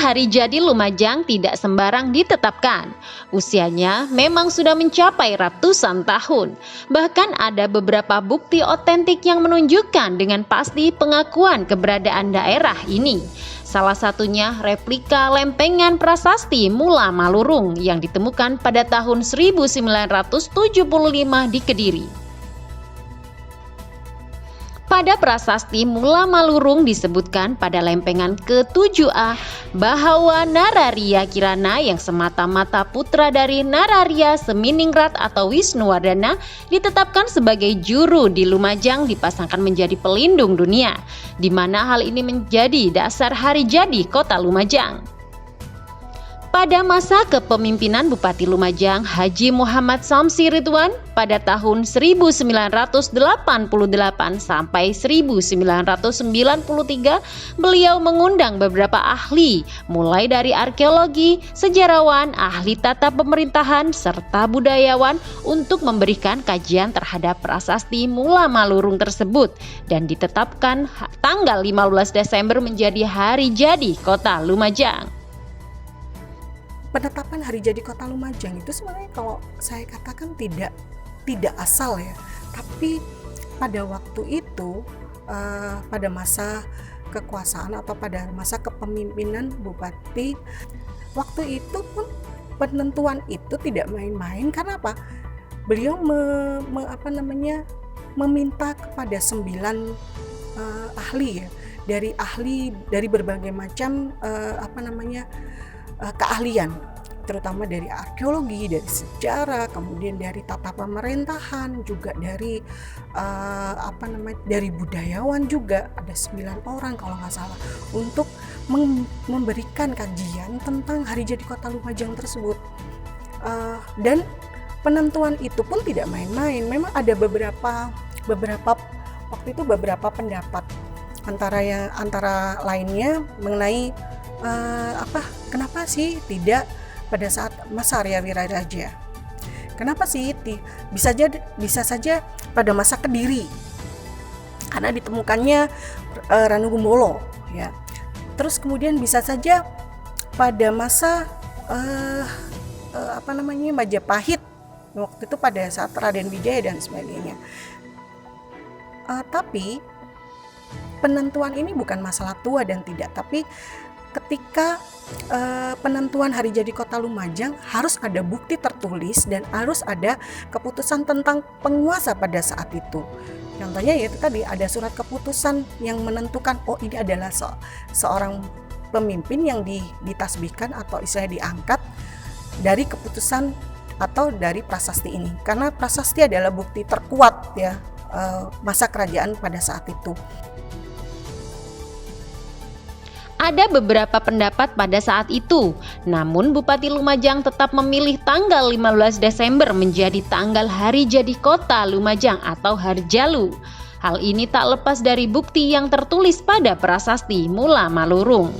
hari jadi Lumajang tidak sembarang ditetapkan. Usianya memang sudah mencapai ratusan tahun. Bahkan ada beberapa bukti otentik yang menunjukkan dengan pasti pengakuan keberadaan daerah ini. Salah satunya replika lempengan prasasti Mula Malurung yang ditemukan pada tahun 1975 di Kediri. Pada prasasti Mula Malurung disebutkan pada lempengan ke-7A bahwa Nararia Kirana yang semata-mata putra dari Nararia Seminingrat atau Wisnuwardana ditetapkan sebagai juru di Lumajang dipasangkan menjadi pelindung dunia, di mana hal ini menjadi dasar hari jadi kota Lumajang. Pada masa kepemimpinan Bupati Lumajang Haji Muhammad Samsi Ridwan pada tahun 1988 sampai 1993, beliau mengundang beberapa ahli, mulai dari arkeologi, sejarawan, ahli tata pemerintahan, serta budayawan untuk memberikan kajian terhadap prasasti Mula Malurung tersebut dan ditetapkan tanggal 15 Desember menjadi hari jadi kota Lumajang. Penetapan hari jadi kota Lumajang itu sebenarnya kalau saya katakan tidak asal ya, tapi pada waktu itu pada masa kekuasaan atau pada masa kepemimpinan Bupati, waktu itu pun penentuan itu tidak main-main. Karena apa? Beliau meminta kepada 9 ahli ya, dari berbagai macam keahlian, terutama dari arkeologi, dari sejarah, kemudian dari tata pemerintahan, juga dari dari budayawan juga ada 9 orang kalau nggak salah, untuk memberikan kajian tentang hari jadi kota Lumajang tersebut. Dan penentuan itu pun tidak main-main. Memang ada beberapa waktu itu beberapa pendapat, antara lainnya mengenai kenapa sih tidak pada saat masa Arya Wiraraja? Kenapa sih bisa saja pada masa Kediri? Karena ditemukannya Ranu Gumbolo ya. Terus kemudian bisa saja pada masa Majapahit, waktu itu pada saat Raden Wijaya dan sebagainya. Tapi penentuan ini bukan masalah tua dan tidak, tapi ketika penentuan hari jadi kota Lumajang harus ada bukti tertulis dan harus ada keputusan tentang penguasa pada saat itu. Contohnya yaitu tadi ada surat keputusan yang menentukan ini adalah seorang pemimpin yang ditasbihkan atau istilahnya diangkat dari keputusan atau dari prasasti ini. Karena prasasti adalah bukti terkuat ya masa kerajaan pada saat itu. Ada beberapa pendapat pada saat itu, namun Bupati Lumajang tetap memilih tanggal 15 Desember menjadi tanggal hari jadi kota Lumajang atau Harjalu. Hal ini tak lepas dari bukti yang tertulis pada prasasti Mula Malurung.